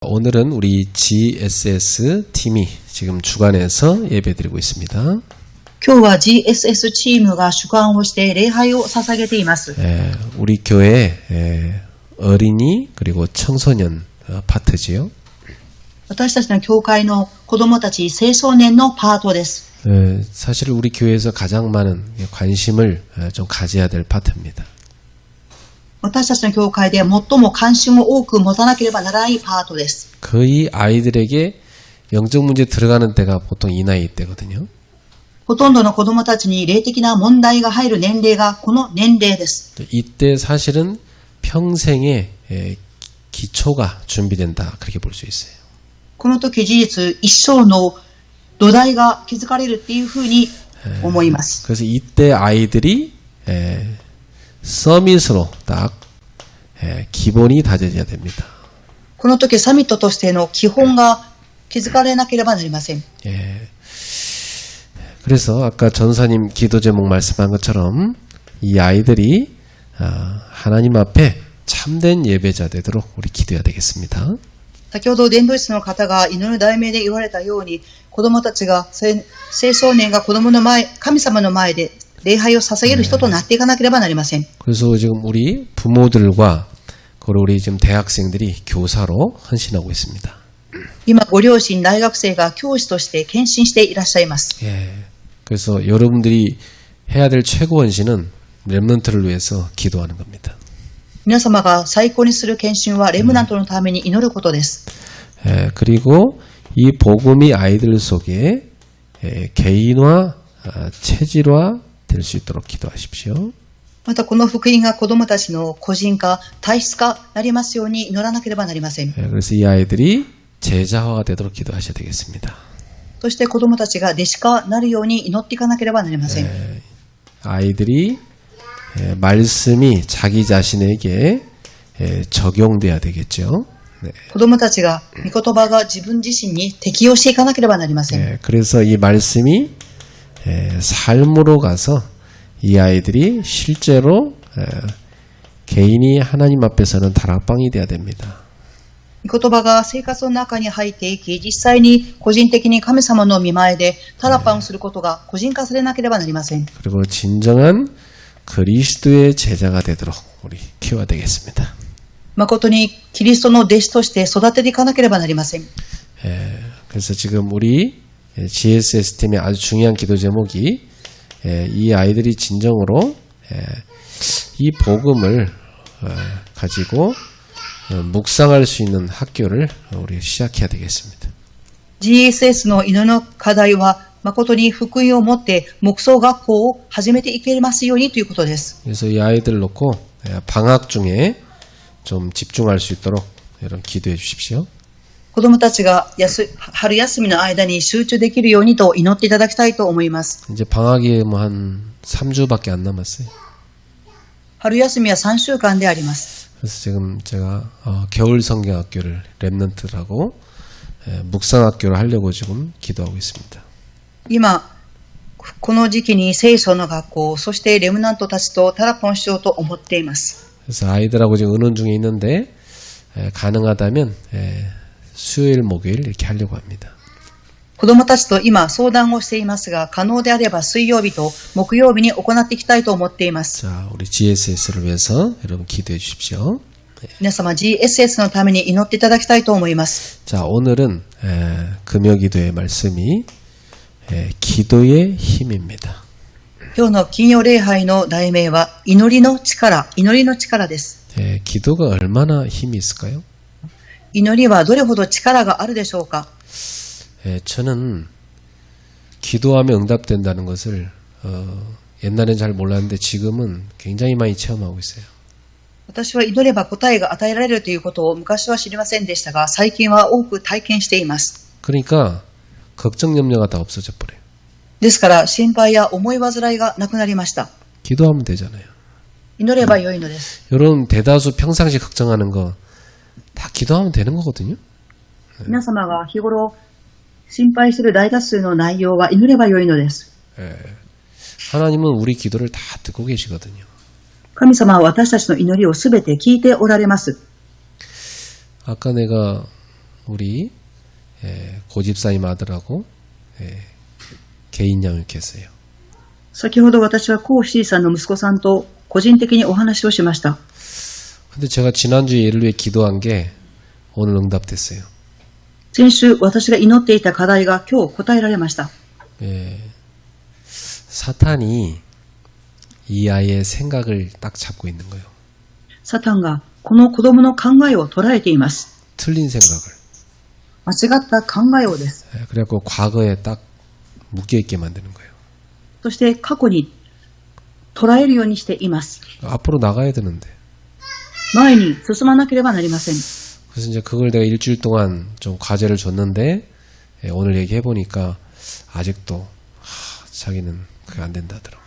오늘은 우리 GSS 팀이 지금 주관해서 예배드리고 있습니다. 今日は GSS チームが主観をして礼拝を捧げています。 우리 교회 어린이 그리고 청소년 파트지요. 私たちの教会の子供たち青少年のパートです。 사실 우리 교회에서 가장 많은 관심을 좀 가져야 될 파트입니다. 私たちの教会で最も関心を多く持たなければならないパートです。 거의 아이들에게 영적 문제 들어가는 때가 보통 이 나이 때거든요. ほとんどの子供たちに霊的な問題が入る年齢がこの年齢です。 이때 사실은 평생의 기초가 준비된다 그렇게 볼 수 있어요. この時事実一生の土台が築かれるっていうふうに思います。 그래서 이때 아이들이 서밋으로 딱 기본이 다져져야 됩니다. この時サミットとしての基本が築かれなければなりません。 그래서 아까 전사님 기도 제목 말씀한 것처럼 이 아이들이 하나님 앞에 참된 예배자 되도록 우리 기도해야 되겠습니다. 先ほど伝道室の方が祈る題名で言われたように、子供たちが青少年が子供の前、神様の前で礼拝を捧げる人となっていかなければなりません。 그래서 지금 우리 부모들과 그리고 우리 지금 대학생들이 교사로 헌신하고 있습니다. 今ご両親、大学生が教師として献身していらっしゃいます。 그래서 여러분들이 해야 될 최고 헌신은 렘넌트를 위해서 기도하는 겁니다. 皆様が最高にする献身はレムナントのために祈ることです。 그리고 이 복음이 아이들 속에 개인화, 체질화 될 수 있도록 기도하십시오. またこの福音が子供たちの個人化、体質化なりますように祈らなければなりません。 그래서 이 아이들이 제자화가 되도록 기도하셔야 되겠습니다. そして子供たちが弟子化なるように祈っていかなければなりません。 아이들이 말씀이 자기 자신에게 적용돼야 되겠죠. 子供たちが御言葉が自分自身に適用していかなければなりません。 그래서 이 말씀이 삶으로 가서 이 아이들이 실제로 개인이 하나님 앞에서는 다락방이 돼야 됩니다. 御言葉が生活の中に入っていき、実際に個人的に神様の御前でタラパンをすることが個人化されなければなりません。 그리고 진정한 그리스도의 제자가 되도록 우리 키워야 되겠습니다. 誠にキリストの弟子として育てていかなければなりません。 그래서 지금 우리 GSS 팀의 아주 중요한 기도 제목이 이 아이들이 진정으로 이 복음을 가지고 묵상할 수 있는 학교를 우리 시작해야 되겠습니다. GSS の祈りの課題は誠に福音を持って黙想学校を始めていけますようにということです。 그래서 이 아이들 놓고 방학 중에 좀 집중할 수 있도록 여러분 기도해 주십시오. 子供たちが春休みの間に集中できるようにと祈っていただきたいと思います。 이제 방학이 뭐 한 3주밖에 안 남았어요. 春休みは3週間であります。 그래서 지금 제가 겨울 성경학교를 렘넌트라고 묵상학교를 하려고 지금 기도하고 있습니다. 今この時期に聖書の学校、そしてレムナントたちとタラポンしようと思っています。 그래서 아이들하고 지금 의논 중에 있는데 가능하다면 수요일 목요일 이렇게 하려고 합니다. 子供たちと今相談をしていますが、可能であれば水曜日と木曜日に行っていきたいと思っています。 자, 우리 GSS를 위해서 여러분 기도해 주십시오. 皆様 GSS のために祈っていただきたいと思います。 자, 오늘은 금요기도의 말씀이 기도의 힘입니다. 今日の金曜礼拝の題名は祈りの力です。 기도가 얼마나 힘이 있을까요? 祈りはどれほど力があるでしょうか。 저는 기도하면 응답된다는 것을 옛날엔 잘 몰랐는데 지금은 굉장히 많이 체험하고 있어요. 私は祈れば答えが与えられるということを昔は知りませんでしたが、最近は多く体験しています。 그러니까 걱정 염려가 다 없어져 버려요. ですから心配や思い煩いがなくなりました。 기도하면 되잖아요. 祈ればよいのです。 여러분 대다수 평상시 걱정하는 거 다 기도하면 되는 거거든요. 皆様が日頃心配する大多数の内容は祈ればよいのです。 하나님은 우리 기도를 다 듣고 계시거든요. 神様は私たちの祈りをすべて聞いておられます。 아까 내가 우리 고집사님 아들하고 개인 양육했어요. 先ほど私はコーシーさんの息子さんと個人的にお話をしました。 근데 제가 지난주에 얘를 위해 기도한 게 오늘 응답됐어요. 先週私が祈っていた課題が今日答えられました。 사탄이 이 아이의 생각을 딱 잡고 있는 거예요. サタンがこの子供の考えを捉えています。 틀린 생각을. 間違った考えをです。 그래갖고 과거에 딱 묶여있게 만드는 거예요. そして過去に捉えるようにしています。 앞으로 나가야 되는데. 前に進まなければなりません。 그래서 이제 그걸 내가 일주일 동안 좀 과제를 줬는데 오늘 얘기해보니까 아직도 자기는 그게 안 된다 하더라고요.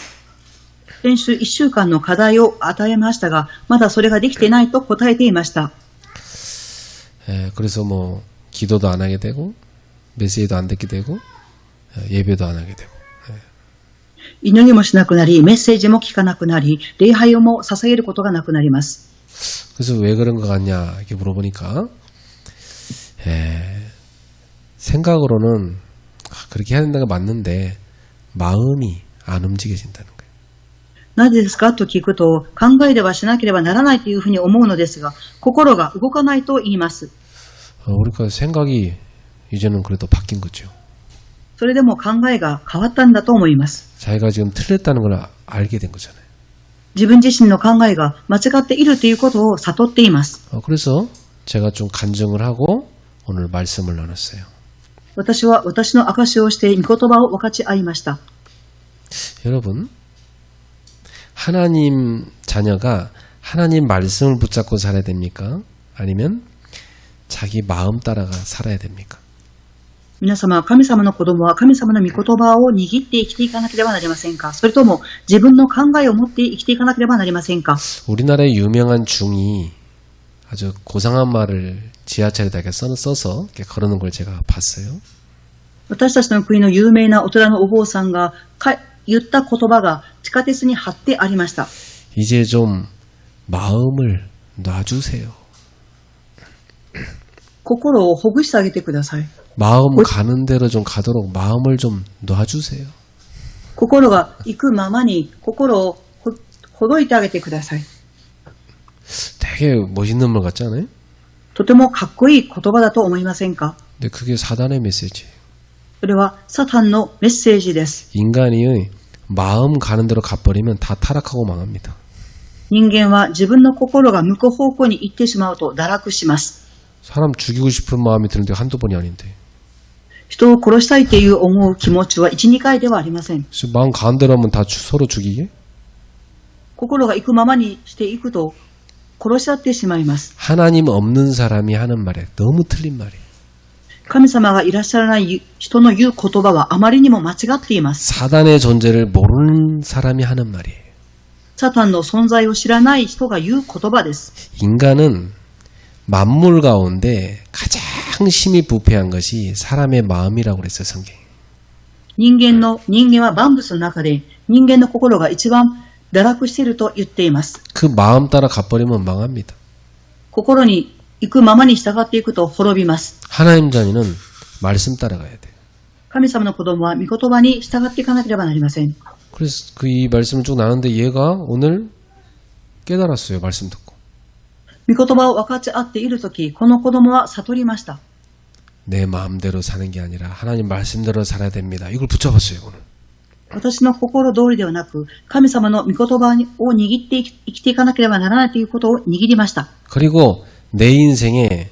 先週1週間の課題を与えましたが、まだそれができていないと答えていました。 그래서 뭐 기도도 안 하게 되고 메시지도 안 듣게 되고 예배도 안 하게 되고. 祈りもしなくなり、メッセージも聞かなくなり、礼拝をも捧げることがなくなります。 그래서 왜 그런 것 같냐 이렇게 물어보니까 생각으로는 그렇게 해야 된다는 게 맞는데 마음이 안 움직여진다는 거예요. なぜですかと聞くと、考えではしなければならないというふうに思うのですが、心が動かないと言います。 그러니까 생각이 이제는 그래도 바뀐 거죠. それでも考えが変わったんだと思います。 자기가 지금 틀렸다는 걸 알게 된 거잖아요. 自分自身の考えが間違っているということを悟っています。 그래서 제가 좀 간증을 하고 오늘 말씀을 나눴어요. 私は私の証しをして御言葉を分かち合いました。 여러분, 하나님 자녀가 하나님 말씀을 붙잡고 살아야 됩니까? 아니면 자기 마음 따라가 살아야 됩니까? 皆様、神様の子供は神様の御言葉を握って生きていかなければなりませんか？それとも自分の考えを持って生きていかなければなりませんか？ 우리나라의 유명한 중이 아주 고상한 말을 지하철에다 이렇게 써서 이렇게 걸어놓은 걸 제가 봤어요. 私たちの国の有名なお寺のお坊さんが言った言葉が地下鉄に貼ってありました。 이제 좀 마음을 놔주세요. 心をほぐしてあげてください。 마음 가는 대로 좀 가도록 마음을 좀 놔주세요. 心が行くままに心をほどいてあげてください。 되게 멋있는 말 같지 않아요? とてもかっこいい言葉だと思いませんか？ 근데 그게 사단의 메시지예요. それはサタンのメッセージです。 인간이 마음 가는 대로 가버리면 다 타락하고 망합니다. 人間は自分の心が向く方向に行ってしまうと堕落します。 사람 죽이고 싶은 마음이 드는데 한두 번이 아닌데. 人を殺したいという思う気持ちは1、2回ではありません。 마음 가는 대로 하면 다 서로 죽이게? 心が行くままにしていくと殺し合ってしまいます。 하나님 없는 사람이 하는 말에 너무 틀린 말이에요. 神様がいらっしゃらない人の言う言葉はあまりにも間違っています。 사단의 존재를 모르는 사람이 하는 말이에요. サタンの存在を知らない人が言う言葉です。 인간은 만물 가운데 가장 심히 부패한 것이 사람의 마음이라고 그랬어요, 성경에. 人間は万物の中で人間の心が一番堕落していると言っています。 그 마음 따라 가버리면 망합니다. 心に行くままに従っていくと滅びます。 하나님 자녀는 말씀 따라가야 돼요. 神様の子供は御言葉に従っていかなければなりません。 그래서 이 말씀을 쭉 나누는데 얘가 오늘 깨달았어요. 말씀 듣고. 御言葉を分かち合っているとき、この子供は悟りました。 내 마음대로 사는 게 아니라 하나님 말씀대로 살아야 됩니다. 이걸 붙잡았어요, 오늘. 私の心通りではなく、神様の御言葉を握って生きていかなければならないということを握りました。 그리고 내 인생에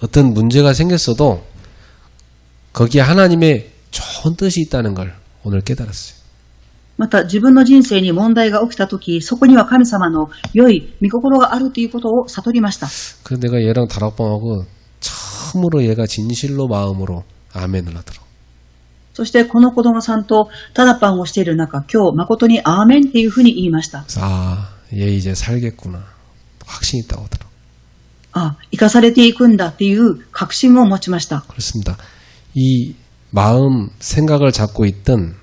어떤 문제가 생겼어도 거기에 하나님의 좋은 뜻이 있다는 걸 오늘 깨달았어요. また自分の人生に問題が起きたとき、そこには神様の良い御心があるということを悟りました。 그 내가 얘랑 다락방하고 처음으로 얘가 진실로 마음으로 아멘을 하더라고. そしてこの子供さんとタダパンをしている中、今日誠にアーメンっていうふうに言いました。 아, 얘 이제 살겠구나. 확신이 있다고 하더라고. あ、生かされていくんだっていう確信を持ちました。 그렇습니다. 이 마음, 생각을 잡고 있던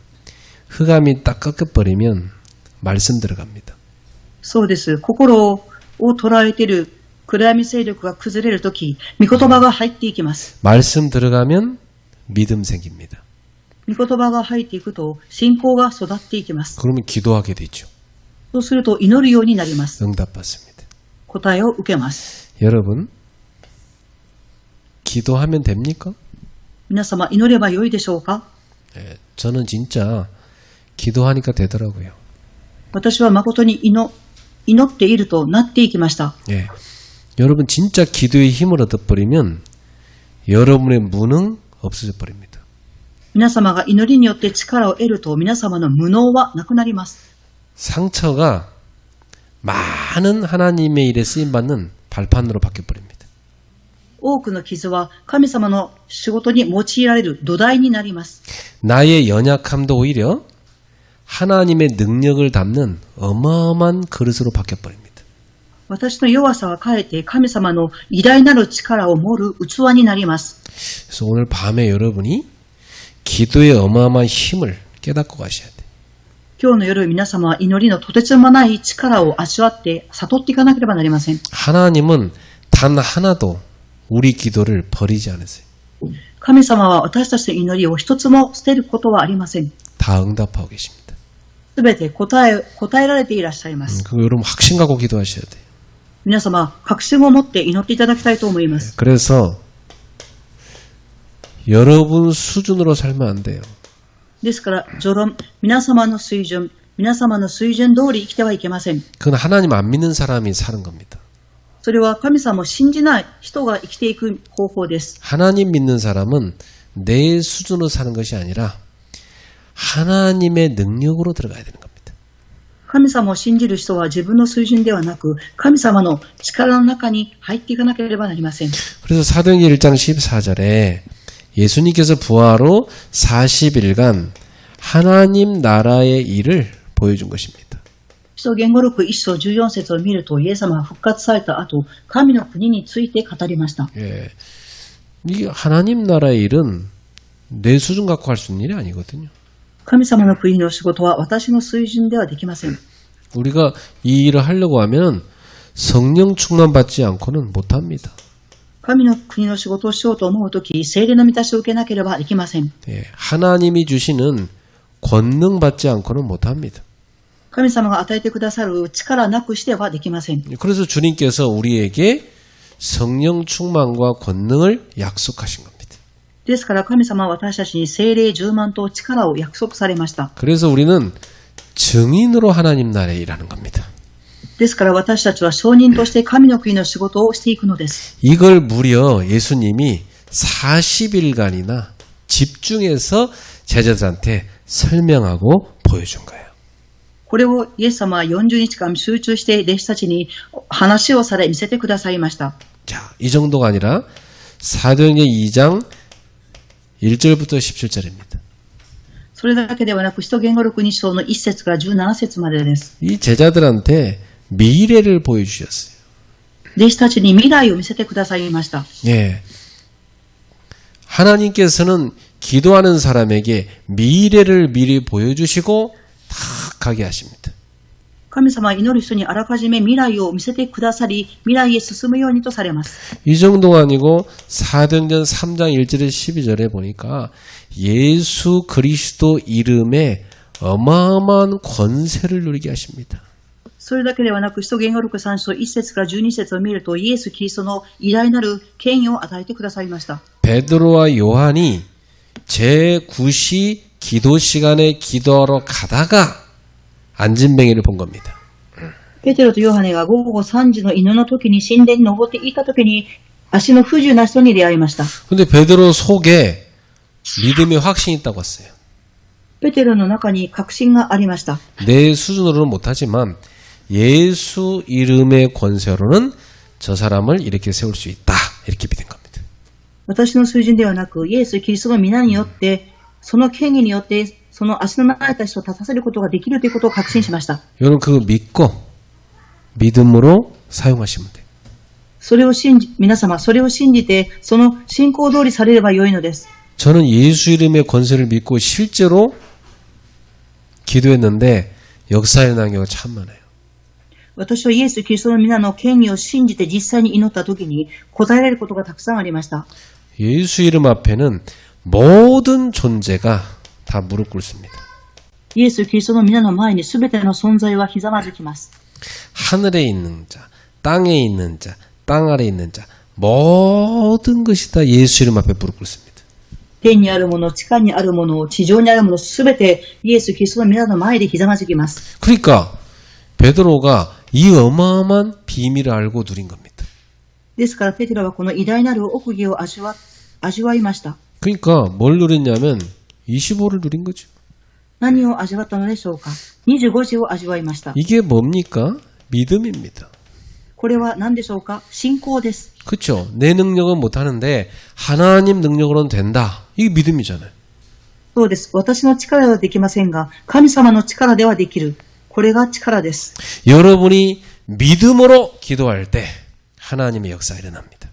흑암이 딱 꺾여버리면 말씀 들어갑니다. そうです。心を捉えている暗闇勢力が崩れるとき、御言葉が入っていきます。 말씀 들어가면 믿음 생깁니다. 御言葉が入っていくと、信仰が育っていきます。 그러면 기도하게 되죠. そうすると祈るようになります。 응답받습니다. 答えを受けます。 여러분, 기도하면 됩니까? 皆様、祈ればよいでしょうか？ 저는 진짜 기도하니까 되더라고요. 私は誠に祈っているとなっていきました。 예. 여러분 진짜 기도의 힘을 얻어버리면 여러분의 무능 없어져 버립니다. 皆様が祈りによって力を得ると皆様の無能はなくなります。 상처가 많은 하나님의 일에 쓰임받는 발판으로 바뀌어버립니다. 多くの傷は神様の仕事に用いられる土台になります。 나의 연약함도 오히려 하나님의 능력을 담는 어마어마한 그릇으로 바뀌어버립니다. 私の弱さはかえって神様の偉大なる力を盛る器になります。 그래서 오늘 밤에 여러분이 기도의 어마어마한 힘을 깨닫고 가셔야 돼요. 今日の夜皆様は祈りのとてつもない力を味わって悟っていかなければなりません。 하나님은 단 하나도 우리 기도를 버리지 않으세요. 神様は私たちの祈りを一つも捨てることはありません。 다 응답하고 계십니다. すべて答えられていらっしゃいます。 그거 여러분 확신 갖고 기도하셔야 돼요. 皆様、確信を持って祈っていただきたいと思います。 그래서 여러분 수준으로 살면 안 돼요. ですから、序論、皆様の水準通り生きてはいけません。 그건 하나님 안 믿는 사람이 사는 겁니다. それは神様を信じない人が生きていく方法です。 하나님 믿는 사람은 내 수준으로 사는 것이 아니라 하나님의 능력으로 들어가야 되는 겁니다. 神様を信じる人は自分の水準ではなく、神様の力の中に入っていかなければなりません。 그래서 사도행전 1장 14절에 예수님께서 부활 후 40일간 하나님 나라의 일을 보여준 것입니다. 使徒言語録1章14節を見ると、イエス様は復活された後、神の国について語りました。 예. 이 하나님 나라의 일은 내 수준 갖고 할 수 있는 일이 아니거든요. 神様の国の仕事は私の水準ではできません。 우리가 이 일을 하려고 하면 성령 충만 받지 않고는 못합니다. 神の国の仕事をしようと思うとき、聖霊の満たしを受けなければできません。 예. 하나님이 주시는 권능 받지 않고는 못합니다. 神様が与えてくださる力なくしてはできません。 그래서 주님께서 우리에게 성령 충만과 권능을 약속하신 겁니다. ですから神様は私たちに聖霊充満と力を約束されました。 그래서 우리는 증인으로 하나님 나라에 일하는 겁니다. ですから私たちは証人として神の国の仕事をしていくのです。 이걸 무려 예수님이 40일간이나 집중해서 제자들한테 설명하고 보여준 거예요. これをイエス様は40日間集中して弟子たちに話をされ見せてくださいました。 자, 이 정도가 아니라 사도행전 2장 1절부터 17절입니다. それだけではなく、使徒言語録2章の1節から17節までです。 이 제자들한테 미래를 보여주셨어요. 弟子たちに未来を見せてくださいました。 예. 하나님께서는 기도하는 사람에게 미래를 미리 보여주시고 다 가게 하십니다. 神様は祈る人にあらかじめ未来を見せてくださり、未来へ進むようにとされます。 이 정도가 아니고 사도행전 3장 1절에 12절에 보니까 예수 그리스도 이름에 어마어마한 권세를 누리게 하십니다. それだけではなく、使徒言語録3章1節から12節を見ると、イエス・キリストの偉大なる権威を与えてくださいました。 베드로와 요한이 제9시 기도 시간에 기도하러 가다가 안진뱅이를 본 겁니다. ペテロとヨハネが午後3時の犬の時に神殿に登っていた時に、足の不自由な人に出会いました。 근데 베드로 속에 믿음의 확신이 있다고 했어요. ペテロの中に確信がありました。 내 수준으로는 못하지만 예수 이름의 권세로는 저 사람을 이렇게 세울 수 있다. 이렇게 믿은 겁니다. 私の水準ではなく、イエス・キリストの皆によって、その権威によって、その足のなれた人を立たせることができるということを確信しました。 여러분 그거 믿고 믿음으로 사용하시면 돼요. 皆様、それを信じて、その信仰通りされればよいのです。 저는 예수 이름의 권세를 믿고 실제로 기도했는데 역사 일어난 경우가 참 많아요. 私はイエス・キリストの皆の権威を信じて実際に祈った時に答えられることがたくさんありました。 예수 이름 앞에는 모든 존재가 다 무릎 꿇습니다. イエス・キリストの皆の前に全ての存在はひざまずきます。 하늘에 있는 자, 땅에 있는 자, 땅 아래에 있는 자, 모든 것이 다 예수 이름 앞에 무릎 꿇습니다. 天にあるもの、地下にあるもの、地上にあるもの、すべてイエス・キリストの皆の前でひざまずきます。 그러니까 베드로가 이 어마어마한 비밀을 알고 누린 겁니다. ですからペテロはこの偉大なる奥義を味わいました。 그러니까 뭘 누렸냐면 25를 누린 거죠. 何を味わったのでしょうか。25時を味わいました。 이게 뭡니까? 믿음입니다. これは何でしょうか。信仰です。 그렇죠. 내 능력은 못하는데 하나님 능력으로는 된다. 이게 믿음이잖아요. そうです。私の力ではできませんが、神様の力ではできる。これが力です。 여러분이 믿음으로 기도할 때 하나님의 역사가 일어납니다.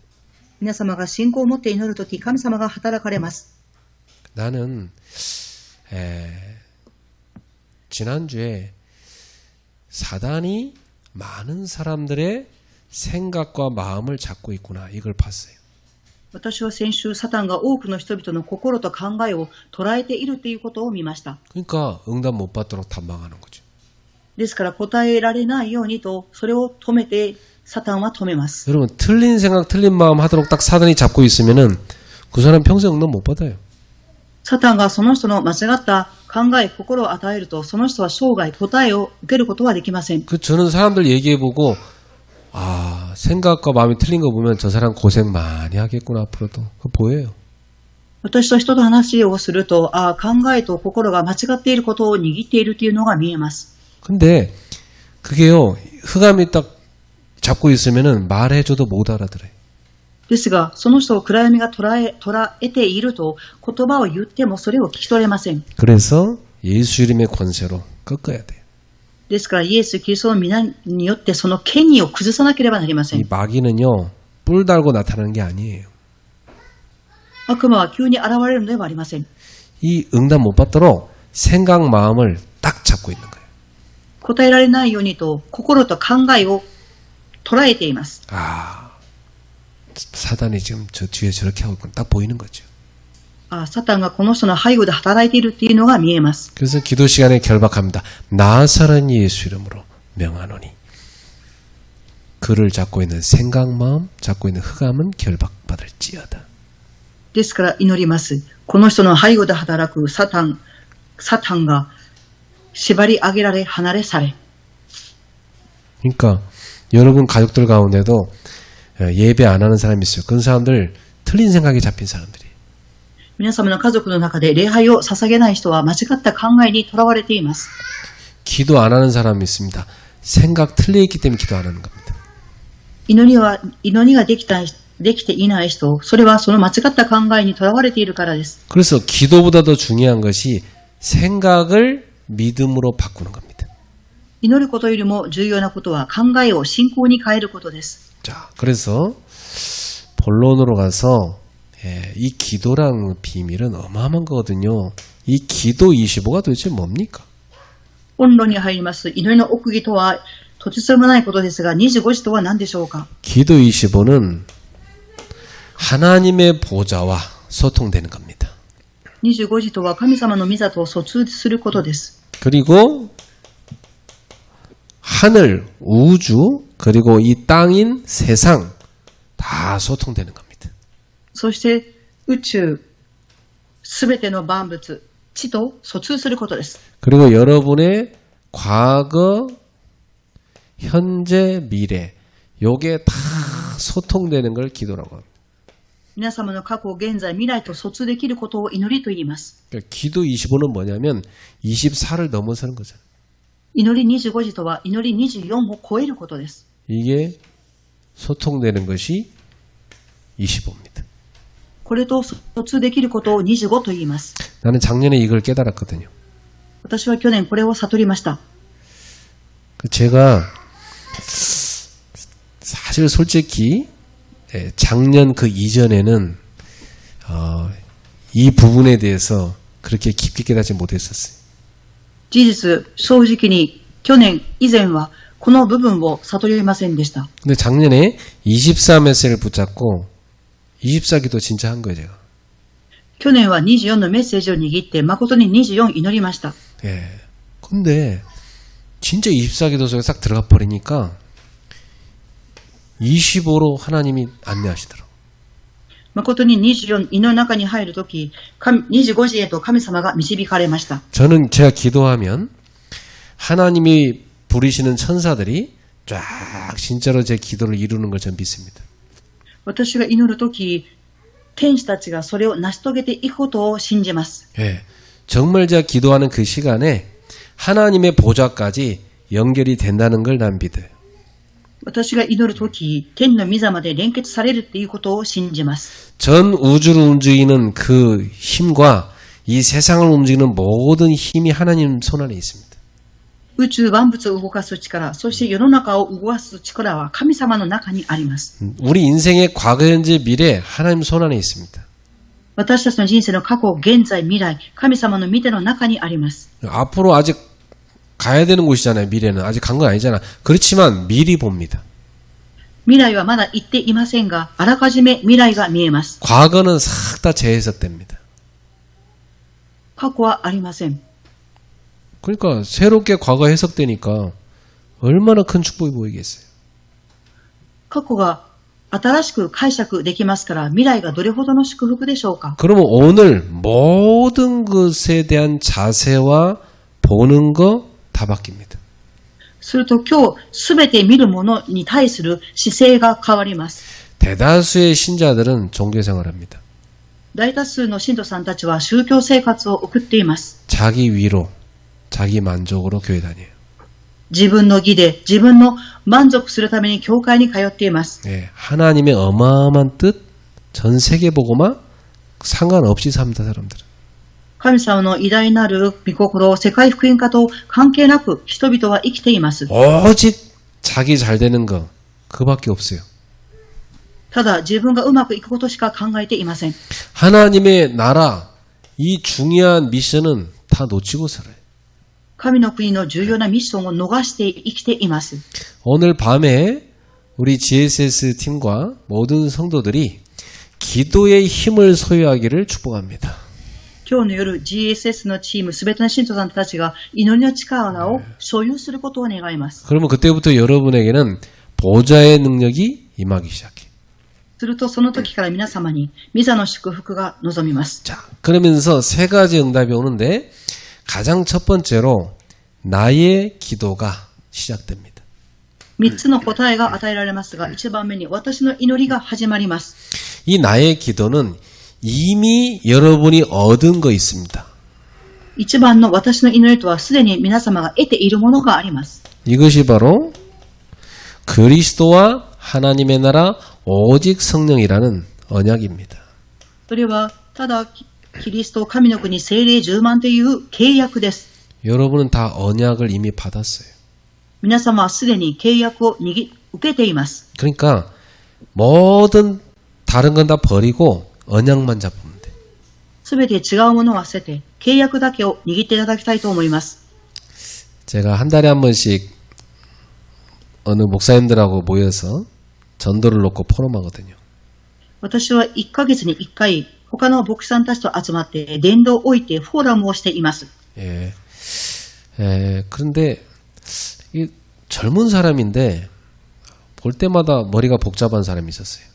皆様が信仰を持って祈るとき、神様が働かれます。 나는 지난주에 사단이 많은 사람들의 생각과 마음을 잡고 있구나 이걸 봤어요. 私は先週、サタンが多くの人々の心と考えを捉えているということを見ました。 그러니까 응답 못 받도록 탐망하는 거죠. ですから答えられないようにと、それを止めて、サタンは止めます。 여러분 틀린 생각 틀린 마음 하도록 딱 사단이 잡고 있으면은 그 사람 평생 응답 못 받아요. サタンがその人の間違った考え、心を与えると、その人は生涯答えを受けることはできません。 저는 사람들 얘기해보고 생각과 마음이 틀린 거 보면 저 사람 고생 많이 하겠구나 앞으로도 그거 보여요. 私と人と話をすると、考えと心が間違っていることを握っているというのが見えます。 근데 그게요 흑암이 딱 잡고 있으면은 말해줘도 못 알아들어요. ですが、その人を暗闇が捉えていると、言葉を言ってもそれを聞き取れません。 그래서 예수 이름의 권세로 꺾어야 돼요. ですから、イエス・キリストの皆によってその権威を崩さなければなりません。 이 마귀는요 뿔 달고 나타나는 게 아니에요. 悪魔は急に現れるのではありません。 이 응답 못 받도록 생각 마음을 딱 잡고 있는 거예요. 答えられないようにと、心と考えを捉えています。 사단이 지금 저 뒤에 저렇게 하고 있구나 딱 보이는 거죠. サタンがこの人の背後で働いているというのが見えます。 그래서 기도 시간에 결박합니다. 나사렛 예수 이름으로 명하노니 그를 잡고 있는 생각 마음 잡고 있는 흑암은 결박받을지어다. ですから祈ります。この人の背後で働くサタンが縛り上げられ離れされ。 그러니까 여러분 가족들 가운데도 예배 안 하는 사람이 있어요. 그런 사람들 틀린 생각에 잡힌 사람들이에요. 皆様の家族の中で礼拝を捧げない人は間違った考えにとらわれています。 기도 안 하는 사람이 있습니다. 생각 틀려 있기 때문에 기도 안 하는 겁니다. 祈りができていない人、それはその間違った考えにとらわれているからです。 그래서 기도보다 더 중요한 것이 생각을 믿음으로 바꾸는 겁니다. 祈ることよりも重要なことは考えを信仰に変えることです。 자, 그래서 본론으로 가서 이 기도라는 비밀은 어마어마한 거거든요. 이 기도 25가 도대체 뭡니까? 本論に入ります。祈りの奥義とはとてつもないことですが、25時とは何でしょうか。 기도 25는 하나님의 보좌와 소통되는 겁니다. 25時とは神様の御座と疎通することです。 그리고 하늘, 우주, 그리고 이 땅인 세상 다 소통되는 겁니다. そして宇宙、すべての万物、地と疎通することです。 그리고 여러분의 과거, 현재, 미래 요게 다 소통되는 걸 기도라고 합니다. 皆様の過去、現在、未来と疎通できることを祈りと言います。 그러니까 기도 25는 뭐냐면 24를 넘어서는 거잖아요. 祈り25時とは祈り24を超えることです。 이게 소통되는 것이 25입니다. これと疎通できることを25と言います。 나는 작년에 이걸 깨달았거든요. 私は去年これを悟りました。 제가 사실 솔직히 작년 그 이전에는 이 부분에 대해서 그렇게 깊게 깨닫지 못했었어요. 事実、正直に去年以前はこの部分を悟りませんでした。 근데 작년에 24메시지를 붙잡고 24기도 진짜 한 거예요, 제가. 去年は24のメッセージを握って誠に24祈りました。 예. 근데 진짜 24기도 속에 싹 들어가 버리니까 25로 하나님이 안내하시더라고요. 誠に24祈の中に入るとき、25時へと神様が導かれました。 저는 제가 기도하면 하나님이 부리시는 천사들이 쫙 진짜로 제 기도를 이루는 걸 저는 믿습니다. 私が祈るとき、天使たちがそれを成し遂げていくことを信じます。 예. 정말 제가 기도하는 그 시간에 하나님의 보좌까지 연결이 된다는 걸 난 믿어요. 私が祈るとき、天の御座まで連結されるっていうことを信じます。 전 우주를 움직이는 그 힘과 이 세상을 움직이는 모든 힘이 하나님 손 안에 있습니다. 宇宙万物を動かす力、そして世の中を動かす力は神様の中にあります。 우리 인생의 과거, 현재, 미래 하나님 손 안에 있습니다. 私たちの人生の過去、現在、未来、神様の御手の中にあります。 앞으로 아직 가야 되는 곳이잖아요. 미래는 아직 간 건 아니잖아. 그렇지만 미리 봅니다. 未来はまだ行っていませんが、あらかじめ未来が見えます。 과거는 싹 다 재해석됩니다. 過去はありません。 그러니까 새롭게 과거 해석되니까 얼마나 큰 축복이 보이겠어요. 過去が新しく解釈できますから、未来がどれほどの祝福でしょうか。 그러면 오늘 모든 것에 대한 자세와 보는 거 다 바뀝니다. すると今日、すべて見るものに対する姿勢が変わります。 대다수의 신자들은 종교생활을 합니다. 大多数の信徒さんたちは宗教生活を送っています。 자기 위로, 자기 만족으로 교회 다녀요. 自分の義で自分の満足するために教会に通っています。 예, 하나님의 어마어마한 뜻, 전 세계 보고만 상관없이 삽니다, 사람들은. 神様の偉大なる御心、世界福音化と関係なく人々は生きています。 오직 자기 잘 되는 거, 그밖에 없어요. ただ自分がうまくいくことしか考えていません。 하나님의 나라, 이 중요한 미션은 다 놓치고 살아요. 神の国の重要なミッションを逃して生きています。 오늘 밤에 우리 GSS 팀과 모든 성도들이 기도의 힘을 소유하기를 축복합니다. 今日の夜 GSS のチームすべての信徒さんたちが祈りの力を所有することを願います。 그러면 그때부터 여러분에게는 보좌의 능력이 임하기 시작해요. するとその時から皆様に御座の祝福が望みます。 자, 그러면서 세 가지 응답이 오는데 가장 첫 번째로 나의 기도가 시작됩니다. 3つの答えが与えられますが、1番目に私の祈りが始まります。 이 나의 기도는 이미 여러분이 얻은 거 있습니다. 1番の私の祈りとはすでに皆様が得ているものがあります。 이것이 바로 그리스도와 하나님의 나라 오직 성령이라는 언약입니다. それはただキリスト神の国聖霊10万という契約です。 여러분은 다 언약을 이미 받았어요. 皆様はすでに契約を受けています。 그러니까 모든 다른 건 다 버리고 언약만 잡으면 돼. すべて違うものを忘れて契約だけを握っていただきたいと思います。 제가 한 달에 한 번씩 어느 목사님들하고 모여서 전도를 놓고 포럼하거든요. 私は1ヶ月に1回他の牧師さんたちと集まって伝道を置いてフォーラムをしています。 예. 그런데 이 젊은 사람인데 볼 때마다 머리가 복잡한 사람이 있었어요.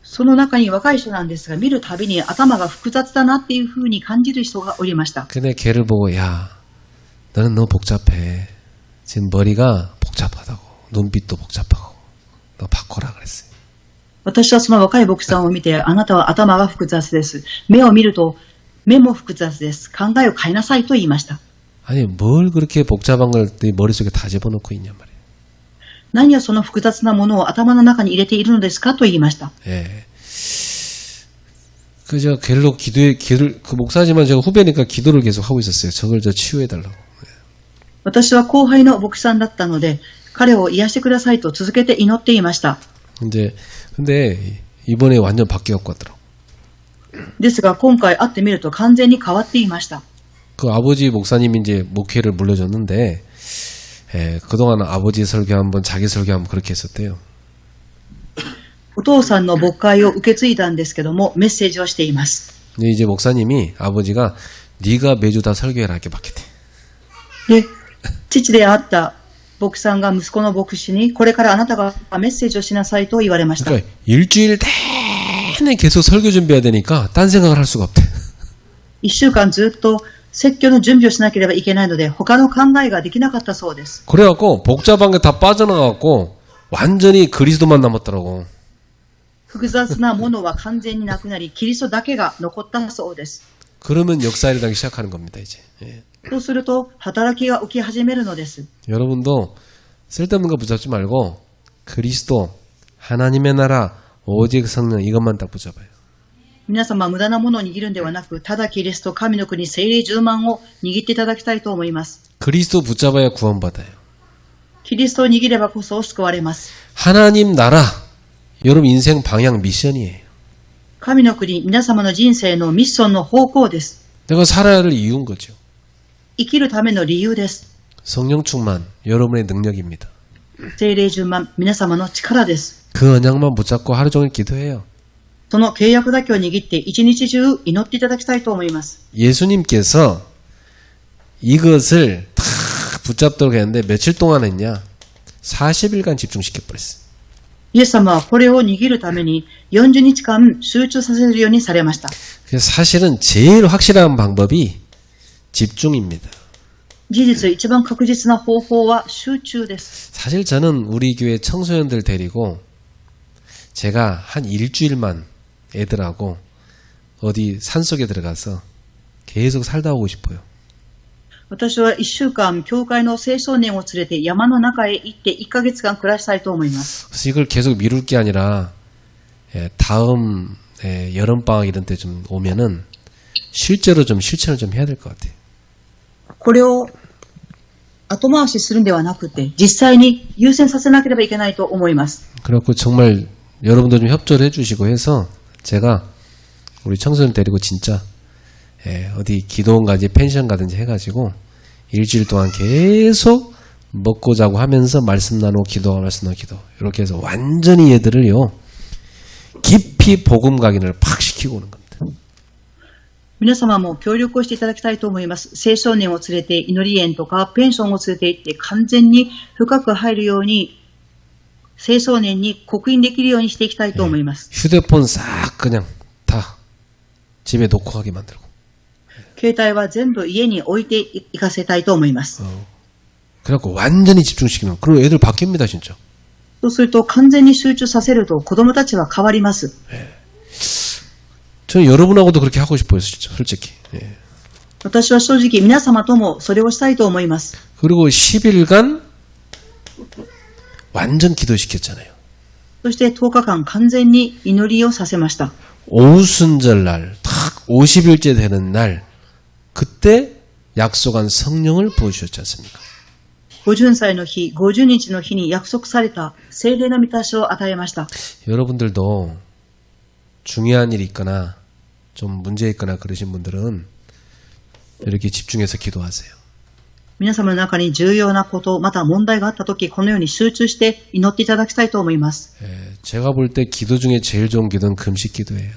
その中に若い人なんですが、見るたびに頭が複雑だなっていうふうに感じる人がおりました。 근데 걔를 보고 야, 너는 너무 복잡해. 지금 머리가 복잡하다고. 눈빛도 복잡하고. 너 바꿔라 그랬어요. 私はその若い牧師さんを見て、あなたは頭が複雑です。目を見ると目も複雑です。考えを変えなさいと言いました。 아니 뭘 그렇게 복잡한 걸 네 머릿속에 다 집어넣고 있냔 말이에요. 何をその複雑なものを頭の中に入れているのですかと言いました。 예. 그 제가 걔를 그 목사지만 제가 후배니까 기도를 계속 하고 있었어요. 저걸 저 치유해달라고. 私は後輩の牧師さんだったので、彼を癒してくださいと続けて祈っていました。 근데 이번에 완전 바뀌었고 하더라고. ですが今回会ってみると完全に変わっていました。 그 아버지 목사님이 이제 목회를 물려줬는데 그동안 아버지 설교 한번 자기 설교 한번 그렇게 했었대요. お父さんの牧会を受け継いだんですけども、メッセージをしています。 근데 이제 목사님이 아버지가 네가 매주 다 설교해라 이렇게 맡겼대. で、父であった牧さんが息子の牧師に、これからあなたがメッセージをしなさいと言われました。 그러니까 일주일 내내 계속 설교 준비해야 되니까 딴 생각을 할 수가 없대. 一週間ずっと説教の準備をしなければいけないので、他の考えができなかったそうです。 그래갖고 복잡한 게 다 빠져나가갖고 완전히 그리스도만 남았더라고. 複雑なものは完全になくなり、キリストだけが残ったそうです。 그러면 역사를 당기 시작하는 겁니다 이제. 예. そうすると、働きが起き始めるのです。 여러분도 쓸데없는 거 붙잡지 말고 그리스도, 하나님의 나라, 오직 성령 이것만 딱 붙잡아요. 皆様、無駄なものを握るんではなく、ただキリスト、神の国、聖霊充満を握っていただきたいと思います。 그리스도 붙잡아야 구원받아요. キリストを握ればこそ救われます。 하나님 나라, 여러분 인생 방향 미션이에요. 神の国、皆様の人生のミッションの方向です。 내가 살아야 할 이유인 거죠. 生きるための理由です。 성령 충만, 여러분의 능력입니다. 聖霊充満、皆様の力です。 그 언약만 붙잡고 하루 종일 기도해요. その契約だけを握って一日中祈っていただきたいと思います。 예수님께서 이것을 다 붙잡도록 했는데 며칠 동안 했냐? 40일간 집중시켜버렸어요. イエス様はこれを握るために40日間集中させるようにされました。 사실은 제일 확실한 방법이 집중입니다. 事実、一番確実な方法は集中です。 사실 저는 우리 교회 청소년들 데리고 제가 한 일주일만 애들하고 어디 산속에 들어가서 계속 살다 오고 싶어요. 私は1週間、教会の青少年を連れて山の中へ行って1ヶ月間暮らしたいと思います。 그래서 이걸 계속 미룰 게 아니라 다음 여름방학 이런 때 좀 오면은 실제로 좀 실천을 좀 해야 될 것 같아요. これを後回しするんではなくて、実際に優先させなければいけないと思います。 그래갖고 정말 여러분도 좀 협조를 해주시고 해서 제가 우리 청소년 데리고 진짜 어디 기도원 가든지 펜션 가든지 해가지고 일주일 동안 계속 먹고 자고 하면서 말씀 나누고 기도하고 말씀 나누고 기도 이렇게 해서 완전히 얘들을요 깊이 복음 각인을 팍 시키고 오는 겁니다. 皆様も協力をしていただきたいと思います。青少年を連れて祈り園とかペンションを連れて行って完全に深く入るように青少年に刻印できるようにしていきたいと思います。 휴대폰 싹 그냥 다 집에 놓고 하게 만들고 携帯は全部家に置いていかせたいと思います。 그래갖고 완전히 집중시키면 그리고 애들 바뀝니다 진짜. そうすると完全に集中させると子供たちは変わります。 저는 여러분하고도 그렇게 하고 싶어요 솔직히. 私は正直皆様ともそれをしたいと思います。 그리고 10일간 완전 기도시켰잖아요. そして10日間完全に祈りをさせました。 오순절날 딱 50일째 되는 날 그때 약속한 성령을 부어주셨지 않습니까? 50歳の日、50日の日に約束された聖霊の御足を与えました。 여러분들도 중요한 일이 있거나 좀 문제 있거나 그러신 분들은 이렇게 집중해서 기도하세요. 皆様の中に重要なこと、また問題があったとき、このように集中して祈っていただきたいと思います。 제가 볼 때 기도 중에 제일 좋은 기도는 금식 기도예요.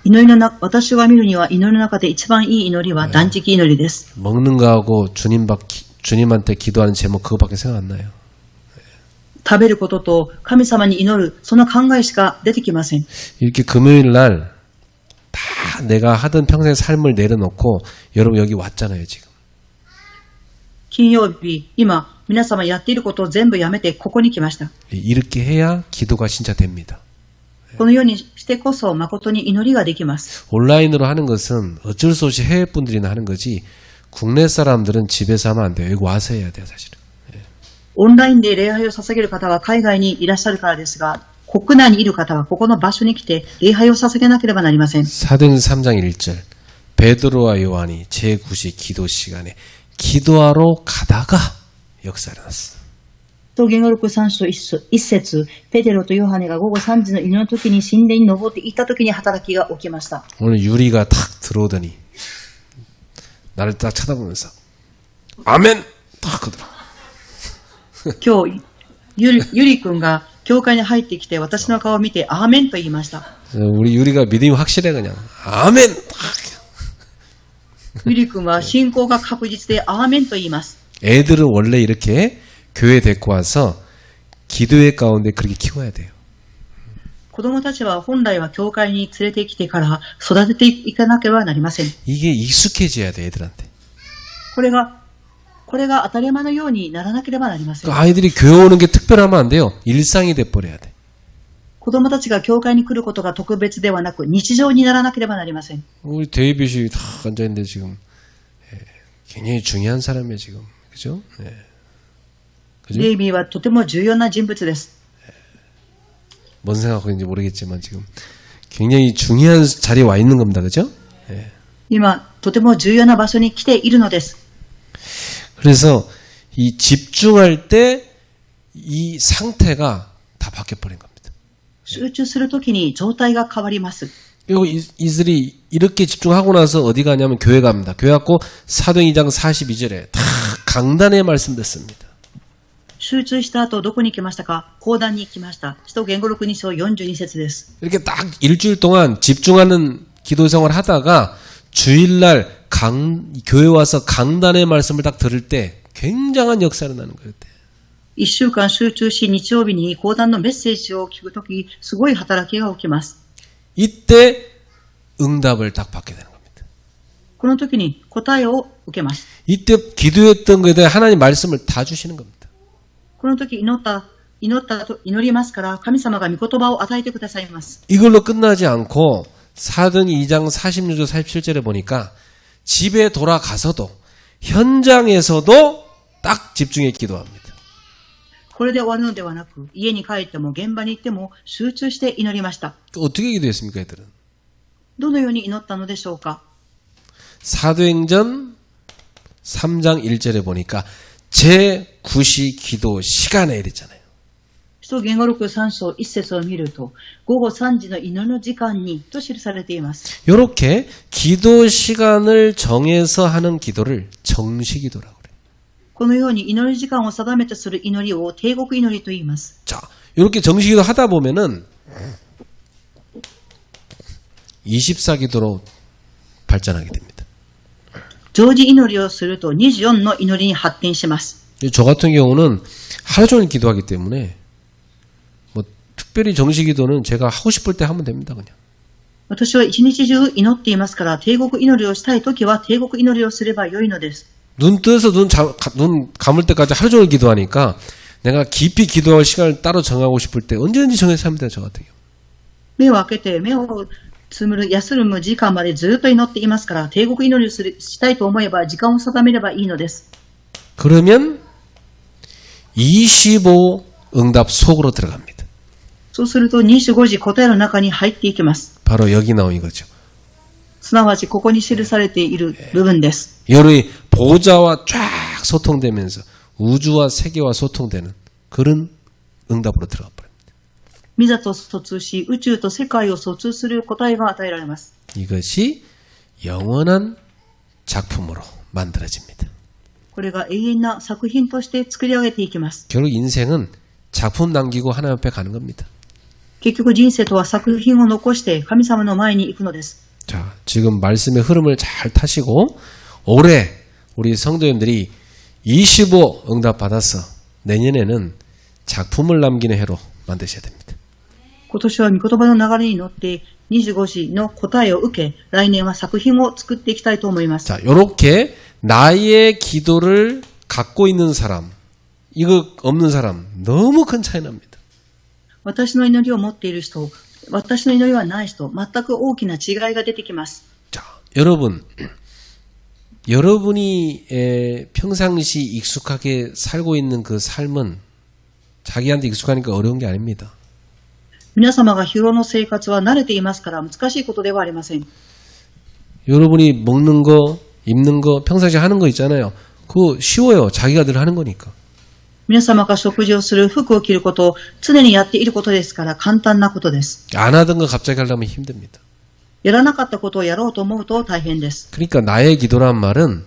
祈りの中、私が見るには祈りの中で一番いい祈りは断食祈りです。 먹는 거하고 주님한테 기도하는 제목 그거밖에 생각 안 나요. 食べることと神様に祈る、その考えしか出てきません。 이렇게 금요일 날 다 내가 하던 평생 삶을 내려놓고 여러분 여기 왔잖아요 지금. 金曜日、今、皆様やっていることを全部やめてここに来ました。 이렇게 해야 기도가 진짜 됩니다. このようにしてこそ誠に祈りができます。 온라인으로 하는 것은 어쩔 수 없이 해외 분들이나 하는 거지 국내 사람들은 집에서 하면 안 돼요. 여기 와서 해야 돼요 사실은. オンラインで礼拝を捧げる方は海外にいらっしゃるからですが、国内にいる方はここの場所に来て礼拝を捧げなければなりません。 사도행전 3장 1절 베드로와 요한이 제9시 기도 시간에 기도하러 가다가 역사를 났어. 使徒言語録3章1節、ペテロとヨハネが午後3時の祈りの時に神殿に登っていった時に働きが起きました。 오늘 유리가 탁 들어오더니 나를 딱 쳐다보면서 아멘 딱 하더라. 今日、ゆりくんが教会に入ってきて私の顔を見てアーメンと言いました。 우리 유리가 믿음이 확실해 그냥. 아멘. ゆりくんは信仰が確実でアーメンと言います。 애들은 원래 이렇게 교회 데리고 와서 기도회 가운데 그렇게 키워야 돼요. 子供たちは本来は教会に連れてきてから育てていかなければなりません。 이게 익숙해져야 돼 애들한테. これが当たり前のようにならなければなりません。 그러니까 아이들이 교회 오는 게 특별하면 안 돼요. 일상이 돼버려야 돼. 子供たちが教会に来ることが特別ではなく日常にならなければなりません。 우리 데이빗이 다 앉아있는데 지금 굉장히 중요한 사람이에요 지금. 그죠? 그죠? デイビーはとても重要な人物です。 뭔 생각하고 있는지 모르겠지만 지금 굉장히 중요한 자리에 와 있는 겁니다. 그죠? 今、とても重要な場所に来ているのです。 그래서 이 집중할 때 이 상태가 다 바뀌어버린 겁니다. 集中するときに状態が変わります。 그리고 이들이 이렇게 집중하고 나서 어디 가냐면 교회 갑니다. 교회 갔고 사도행 2장 42절에 다 강단의 말씀 듣습니다. 集中した後どこに来ましたか？講談に行きました。使徒言語録2章42節です。 이렇게 딱 일주일 동안 집중하는 기도 생활을 하다가 주일날 교회 와서 강단의 말씀을 딱 들을 때 굉장한 역사가 나는 거예요. 1週間集中し、日曜日に講談のメッセージを聞くとき、すごい働きが起きます。 이때 응답을 딱 받게 되는 겁니다. この時に答えを受けます。 이때 기도했던 것에 대해 하나님 말씀을 다 주시는 겁니다. この時祈りますから、神様が御言葉を与えてくださいます。 이걸로 끝나지 않고 사도행 2장 46절 47절에 보니까 집에 돌아가서도 현장에서도 딱 집중해 기도합니다. これで終わるのではなく、家に帰っても現場に行っても集中して祈りました。 어떻게 기도했습니까, 애들은? どのように祈ったのでしょうか。 사도행전 3장 1절에 보니까 제9시 기도 시간에 이랬잖아요. 使徒言語録3章1節を見ると、午後3時の祈りの時間にと記されています。 이렇게 기도 시간을 정해서 하는 기도를 정시기도라고 그래요. このように祈り時間を定めてする祈りを帝国祈りと言います。 자, 이렇게 정시기도 하다 보면은 24기도로 발전하게 됩니다. 常時祈りをすると24の祈りに発展します。 저 같은 경우는 하루 종일 기도하기 때문에 뭐 특별히 정시기도는 제가 하고 싶을 때 하면 됩니다, 그냥. 私は一日中祈っていますから、帝国祈りをしたいときは帝国祈りをすればよいのです。 눈 떠서 눈 감을 때까지 하루 종일 기도하니까 내가 깊이 기도할 시간을 따로 정하고 싶을 때 언제든지 정해서 합니다, 저 같은 경우. 目を開けて目をつむる、休む時間までずっと祈っていますから、帝国祈りをしたいと思えば時間を定めればいいのです。 그러면 25 응답 속으로 들어갑니다. そうすると25時答えの中に入っていきます。 바로 여기 나온 이거죠. すなわちここに記されている部分です。 여러분이 보좌와 쫙 소통되면서 우주와 세계와 소통되는 그런 응답으로 들어가 버립니다. 御座と疎通し、宇宙と世界を疎通する答えが与えられます。 이것이 영원한 작품으로 만들어집니다. これが永遠な作品として作り上げていきます。 결국 인생은 작품 남기고 하나님 앞에 가는 겁니다. 結局人生とは作品を残して神様の前に行くのです。 자, 지금 말씀의 흐름을 잘 타시고 올해 우리 성도님들이 25 응답 받아서 내년에는 작품을 남기는 해로 만드셔야 됩니다. 今年は御言葉の流れに乗って25時の答えを受け、来年は作品を作っていきたいと思います。 자, 요렇게 나의 기도를 갖고 있는 사람, 이거 없는 사람 너무 큰 차이 납니다. 私の祈りを持っている人、私の祈りはない人、全く大きな違いが出てきます。 자, 여러분이 평상시 익숙하게 살고 있는 그 삶은 자기한테 익숙하니까 어려운 게 아닙니다. 皆様が日頃の生活は慣れていますから難しいことではありません。 여러분이 먹는 거, 입는 거, 평상시에 하는 거 있잖아요. 그거 쉬워요. 자기가 늘 하는 거니까. 皆様が食事をする、服を着ること、常にやっていることですから簡単なことです。 안 하던 거 갑자기 하려면 힘듭니다. やらなかったことをやろうと思うと大変です。 그러니까 나의 기도란 말은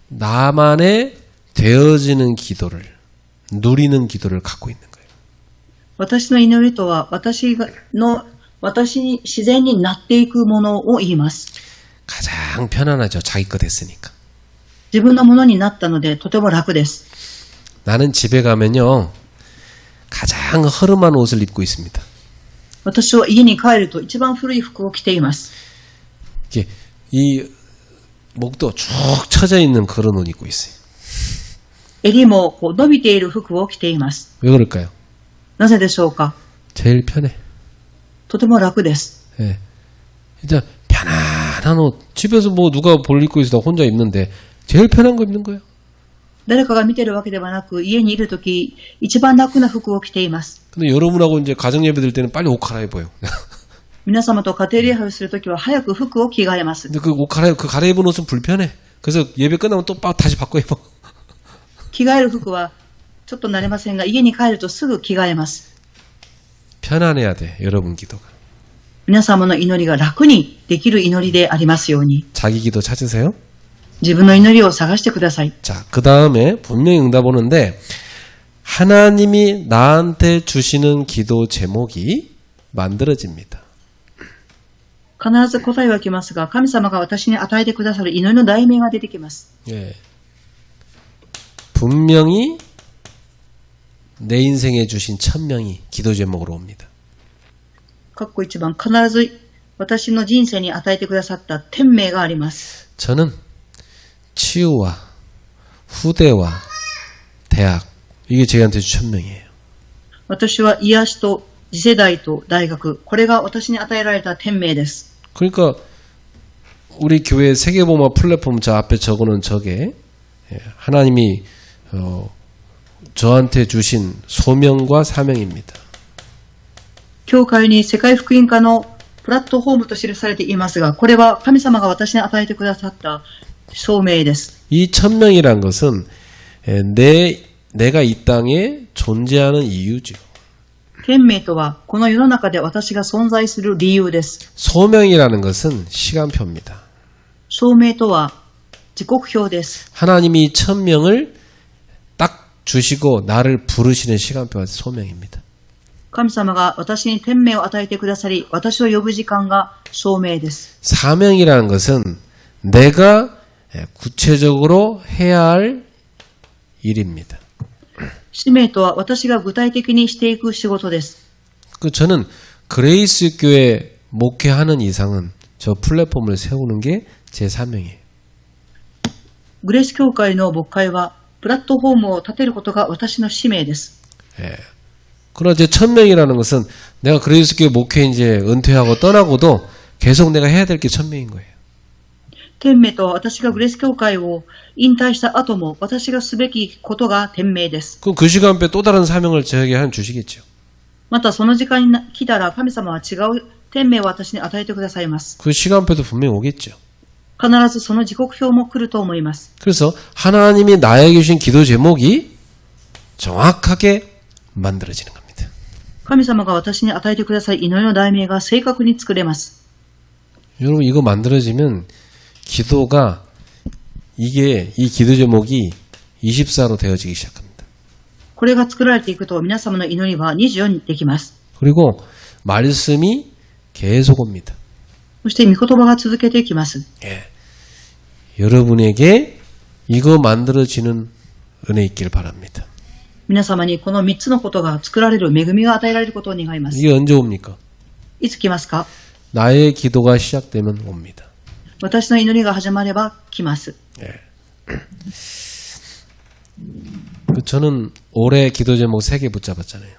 나만의 되어지는 기도를, 누리는 기도를 갖고 있는 거예요. 私の祈りとは、私に自然になっていくものを言います。 가장 편안하죠. 자기 거 됐으니까. 自分のものになったので、とても楽です。 나는 집에 가면요. 가장 허름한 옷을 입고 있습니다. 私は家に帰ると一番古い服を着ています。 이게 이 목도 쭉 처져 있는 그런 옷 입고 있어요. 襟もこう伸びている服を着ています。 왜 그럴까요? なぜでしょうか。 제일 편해. とても楽です。 예. 진짜 편안한 옷. 집에서 뭐 누가 볼 입고 있어 혼자 입는데 제일 편한 거 입는 거예요. 誰かが見てるわけではなく、家にいるとき、一番楽な服を着ています。 근데 여러분하고 이제 가정 예배 들 때는 빨리 옷 갈아입어요. 皆様と家庭礼拝をするときは早く服を着替えます。 근데 그 갈아입은 옷은 불편해. 그래서 예배 끝나면 또 다시 바꿔 입어. 着替える服はちょっと慣れませんが、家に帰るとすぐ着替えます。 편안해야 돼. 여러분 기도가. 皆様の祈りが楽にできる祈りでありますように。 자기 기도 찾으세요. 自分の祈りを探してください。 자, 그 다음에 분명히 응답 오는데 하나님이 나한테 주시는 기도 제목이 만들어집니다. 必ず答えは来ますが、神様が私に与えてくださる祈りの題名が出てきます。 예. 분명히 내 인생에 주신 천명이 기도 제목으로 옵니다. 括弧1番、必ず私の人生に与えてくださった天命があります。 저는 치유와 후대와 대학 이게 저희한테 준 천명이에요. 私は癒しと次世代と大学、これが私に与えられた天命です。 그러니까 우리 교회 세계보마 플랫폼 저 앞에 적어놓은 저게 하나님이 저한테 주신 소명과 사명입니다. 教会に世界福音化のプラットフォームと記されていますが、これは神様が私に与えてくださった証明です。 이 천명이란 것은 내가 이 땅에 존재하는 이유죠. 天命とは、この世の中で私が存在する理由です。 소명이라는 것은 시간표입니다. 証明とは、時刻表です。 하나님이 천명을 딱 주시고 나를 부르시는 시간표가 소명입니다. 神様が私に天命を与えてくださり、私を呼ぶ時間が証明です。 사명이라는 것은 내가 구체적으로 해야 할 일입니다. 使命とは私が具体的にしていく仕事です。 저는 그레이스 교회 목회하는 이상은 저 플랫폼을 세우는 게 제 사명이에요. グレース教会の牧会は、プラットフォームを立てることが私の使命です。 예. 그러나 제 천명이라는 것은 내가 그레이스 교회 목회 이제 은퇴하고 떠나고도 계속 내가 해야 될 게 천명인 거예요. 天命とは私がグレース教会を引退した後も私がすべきことが天命です。 그럼 그 시간표에 또 다른 사명을 저에게 하나 주시겠죠. またその時間に来たら神様は違う天命を私に与えてくださいます。 그 시간표도 분명히 오겠죠. 必ずその時刻表も来ると思います。 그래서 하나님이 나에게 주신 기도 제목이 정확하게 만들어지는 겁니다. 神様が私に与えてください祈りの題名が正確に作れます。 여러분 이거 만들어지면 기도가 이 기도 제목이 24로 되어지기 시작합니다. これが作られていくと皆様の祈りは24にできます。 그리고 말씀이 계속 옵니다. そして御言葉が続けていきます。 예. 여러분에게 이거 만들어지는 은혜 있길 바랍니다. 皆様にこの3つのことが作られる恵みが与えられることを願います。 이게 언제 옵니까? いつ来ますか？ 나의 기도가 시작되면 옵니다. 私の祈りが始まれば来ます。 예. 저는 올해 기도 제목 3개 붙잡았잖아요.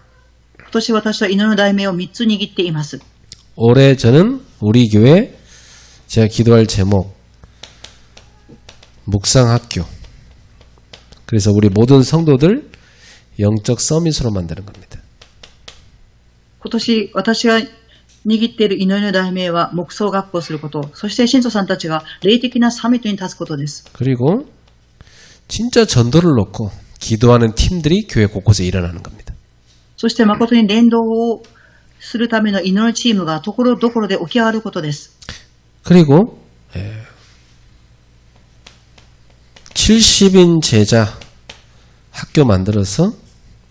今年私は祈りの題名を3つ握っています。 올해 저는 우리 교회 제가 기도할 제목 묵상학교. 그래서 우리 모든 성도들 영적 서밋으로 만드는 겁니다. 今年私が握っている祈りの題名は黙想学校すること、そして信徒さんたちが霊的なサミットに立つことです。 그리고 진짜 전도를 놓고 기도하는 팀들이 교회 곳곳에 일어나는 겁니다. そして誠に伝道をするための祈りチームがところどころで起き上がることです。 그리고 70인 제자 학교 만들어서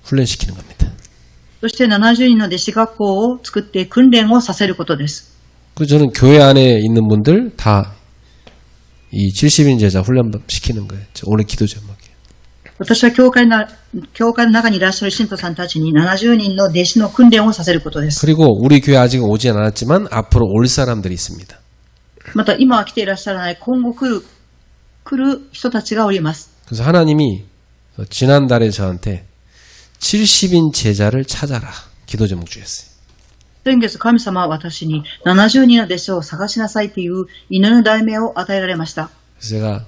훈련시키는 겁니다. そして70人の弟子学校を作って訓練をさせることです。 그 저는 교회 안에 있는 분들 다 이 70인 제자 훈련 시키는 거예요. 오늘 기도 제목이에요. 私は教会の中にいらっしゃる信徒さんたちに70人の弟子の訓練をさせることです。 그리고 우리 교회 아직 오지 않았지만 앞으로 올 사람들이 있습니다. また今は来ていらっしゃらない今後来る人たちがおります。 그래서 하나님이 지난달에 저한테 70인 제자를 찾아라 기도 제목 주셨어요. 先月神様は私に70人の弟子を探しなさいという祈りの題名を与えられました。 그래서 제가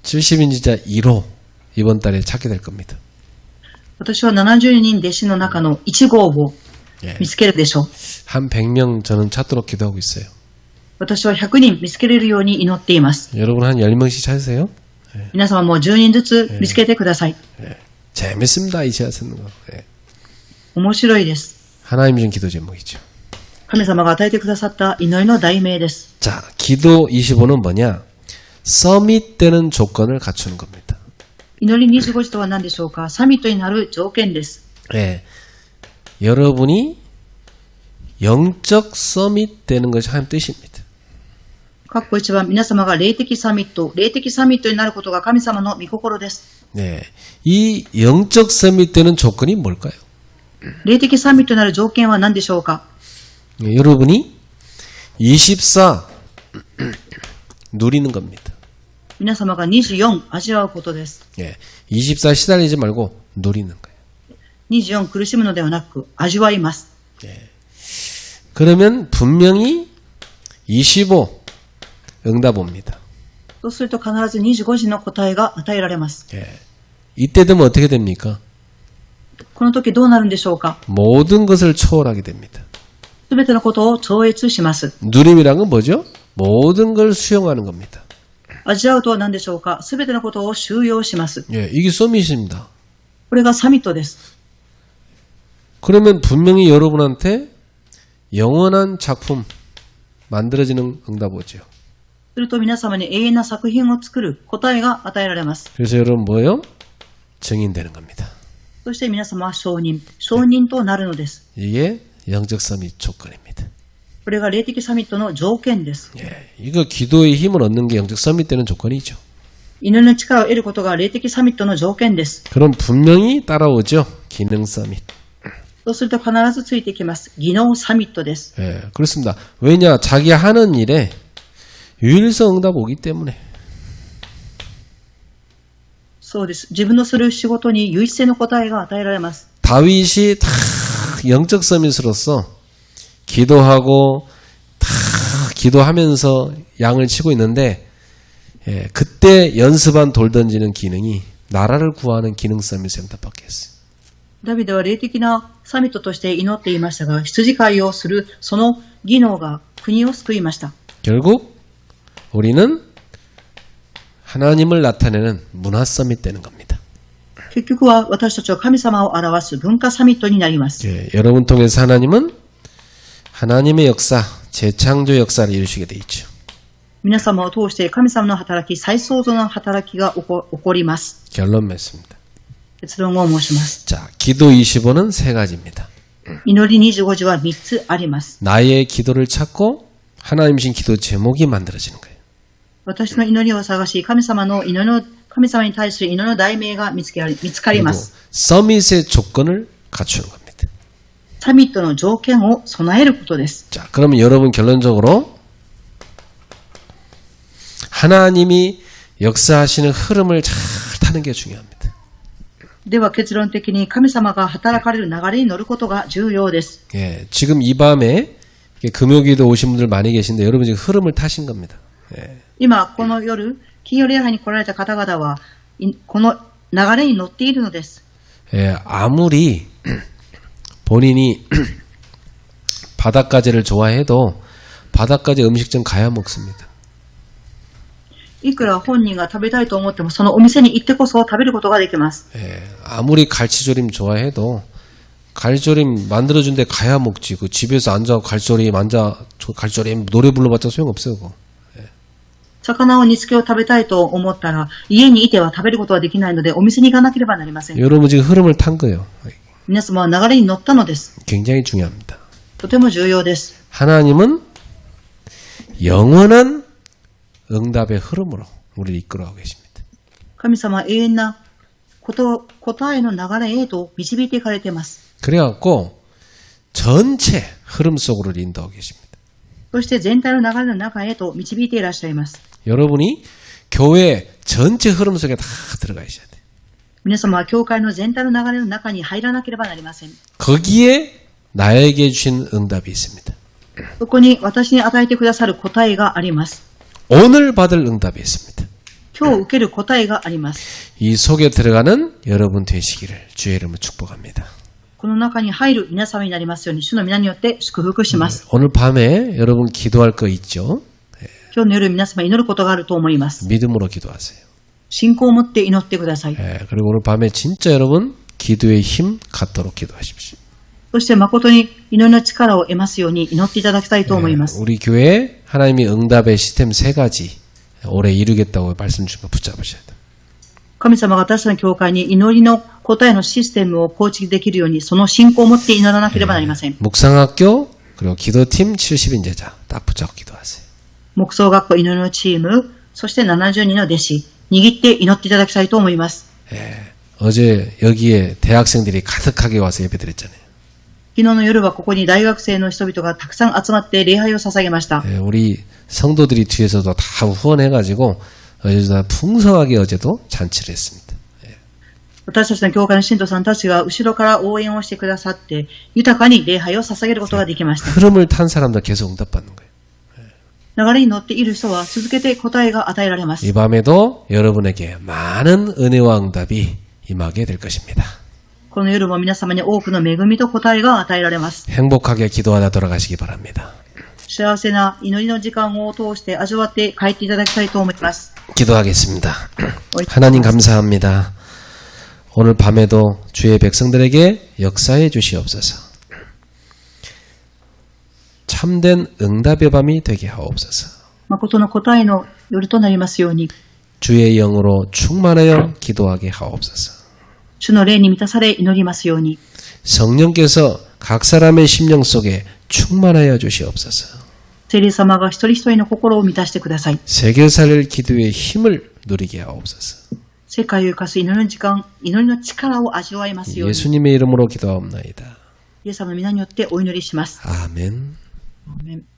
70인 제자 1호 이번 달에 찾게 될 겁니다. 私は70人弟子の中の1号を見つけるでしょう。 한 100명 저는 찾도록 기도하고 있어요. 私は100人見つけれるように祈っています。 여러분 한 10명씩 찾으세요. 皆様も10人ずつ見つけてください。 재밌습니다. 이 제자 찾는 거. 面白いです。 하나님 준 기도 제목이죠. 神様が与えてくださった祈りの題名です。 자, 기도 25는 뭐냐? 서밋되는 조건을 갖추는 겁니다. 祈り25時とは何でしょうか。サミットになる条件です。 예, 여러분이 영적 서밋 되는 것이 하나님 뜻입니다. 括弧1番、皆様が霊的サミットになることが神様の御心です。 네, 이 영적 서밋 되는 조건이 뭘까요? 霊的サミットになる条件は何でしょうか。 예, 여러분이 24 누리는 겁니다. 皆様が24味わうことです。 예, 24 시달리지 말고 누리는 거예요. 24苦しむのではなく味わいます。 그러면 분명히 25 응답 옵니다. そうすると必ず25時の答えが与えられます。 예, 이때 되면 어떻게 됩니까? この時どうなるんでしょうか。 모든 것을 초월하게 됩니다. すべてのことを超越します。 누림이란 건 뭐죠? 모든 걸 수용하는 겁니다. 味わうとは何でしょうか。すべてのことを収容します。 예, 이게 서밋입니다. これがサミットです。 그러면 분명히 여러분한테 영원한 작품 만들어지는 응답 오죠. すると皆様に永遠な作品を作る答えが与えられます。 그래서 여러분 뭐예요? 증인되는 겁니다. そして皆様は証人となるのです。 이게 영적 서밋 조건입니다. これが霊的サミットの条件です。 예, 이거 기도의 힘을 얻는 게 영적 서밋 되는 조건이죠. 祈りの力を得ることが霊的サミットの条件です。 그럼 분명히 따라오죠. 기능 서밋. そうすると必ずついてきます。技能サミットです。 예, 그렇습니다. 왜냐? 자기 하는 일에 유일성 응답 오기 때문에. そうです。自分のする仕事に唯一性の答えが与えられます。 다윗이 다 영적 서밋으로서 기도하고 다 기도하면서 양을 치고 있는데 예, 그때 연습한 돌 던지는 기능이 나라를 구하는 기능 서밋의 응답밖에 했어요. ダビデは霊的なサミットとして祈っていましたが、羊飼いをするその技能が国を救いました。 결국 우리는 하나님을 나타내는 문화 서밋 되는 겁니다. 結局は私たちは神様を表す文化サミットになります。 예, 여러분 통해서 하나님은 하나님의 역사, 재창조 역사를 이루시게 돼 있죠. 皆様を通して神様の働き、再創造の働きが起こります。 결론 맺습니다. 結論を申します。 자, 기도 25는 세 가지입니다. 祈り25時は3つあります。 나의 기도를 찾고 하나님 신 기도 제목이 만들어지는 거예요. 私の祈りを探し、神様に対する祈りの題名が見つかります。 서밋의 조건을 갖추는 겁니다. サミットの条件を備えることです。 자, 그러면 여러분 결론적으로 하나님이 역사하시는 흐름을 잘 타는 게 중요합니다. では結論的に神様が働かれる流れに乗ることが重要です。 예, 지금 이 밤에 금요기도 오신 분들 많이 계신데 여러분 지금 흐름을 타신 겁니다. 예. 今この夜、金曜礼拝に来られた方々はこの流れに乗っているのです。 예, 아무리 본인이 바닷가재를 좋아해도 바닷가재 음식점 가야 먹습니다. いくら本人が食べたいと思ってもそのお店に行ってこそ食べることができます。 예, 아무리 갈치조림 좋아해도 갈치조림 만들어준 데 가야 먹지. 그 집에서 앉아 갈치조림 노래 불러봤자 소용없어요. 그거. 魚を煮付けを食べたいと思ったら、家にいては食べることはできないので、お店に行かなければなりません。 여러분 지금 흐름을 탄 거예요. 皆様は流れに乗ったのです。 굉장히 중요합니다. とても重要です。 하나님은 영원한 응답의 흐름으로 우리를 이끌어가고 계십니다. 神様は永遠な答えの流れへと導いていかれています。 그래갖고 전체 흐름 속으로 인도하고 계십니다. そして全体の流れの中へと導いていらっしゃいます。 여러분이 교회 전체 흐름 속에 다 들어가 있어야 돼요. 皆様は教会の全体の流れの中に入らなければなりません。 거기에 나에게 주신 응답이 있습니다. そこに私に与えてくださる答えがあります。 오늘 받을 응답이 있습니다. 今日受ける答えがあります。 이 속에 들어가는 여러분 되시기를 주의 이름으로 축복합니다. この中に入る皆様になりますように、主の皆によって祝福します。 오늘 밤에 여러분 기도할 거 있죠? 今日の夜皆様祈ることがあると思います。 믿음으로 기도하세요. 信仰を持って祈ってください。 그리고 오늘 밤에 진짜 여러분 기도의 힘 갖도록 기도하십시오. そして誠に祈りの力を得ますように祈っていただきたいと思います。 우리 교회 하나님이 응답의 시스템 3가지 올해 이루겠다고 말씀 주신 거 붙잡으셔야 돼요. 神様が私たちの教会に祈りの答えのシステムを構築できるように、その信仰を持って祈らなければなりません。 묵상학교 그리고 기도팀 70인제자 딱 붙잡고 기도하세요. 木葬学校祈りのチーム、そして70人の弟子、握って祈っていただきたいと思います。 어제 여기에 대학생들이 가득하게 와서 예배드렸잖아요. 昨日の夜はここに大学生の人々がたくさん集まって礼拝を捧げました。 우리 성도들이 뒤에서도 다 후원해가지고 어제도 다 풍성하게 어제도 잔치를 했습니다. 私たちの教会の信徒さんたちが後ろから応援をしてくださって、豊かに礼拝を捧げることができました。 흐름을 탄 사람들 계속 응답받는 거예요. 流れに乗っている人は続けて答えが与えられます。 이 밤에도 여러분에게 많은 은혜와 응답이 임하게 될 것입니다. この夜も皆様に多くの恵みと答えが与えられます。 행복하게 기도하다 돌아가시기 바랍니다. 幸せな祈りの時間を通して味わって帰っていただきたいと思います。 기도하겠습니다. 하나님 감사합니다. 오늘 밤에도 주의 백성들에게 역사해 주시옵소서. 참된 응답의 밤이 되게 하옵소서. 誠の答えの夜となりますように、 주의 영으로 충만하여 기도하게 하옵소서. 主の霊に満たされ祈りますように、 성령께서 각 사람의 심령 속에 충만하여 주시옵소서. 聖霊様が一人一人の心を満たしてください。 세계 살릴 기도의 힘을 누리게 하옵소서. 世界を生かす祈りの時間、祈りの力を味わいますように、 예수님의 이름으로 기도하옵나이다. イエス様の皆によってお祈りします。 아멘. アーメン。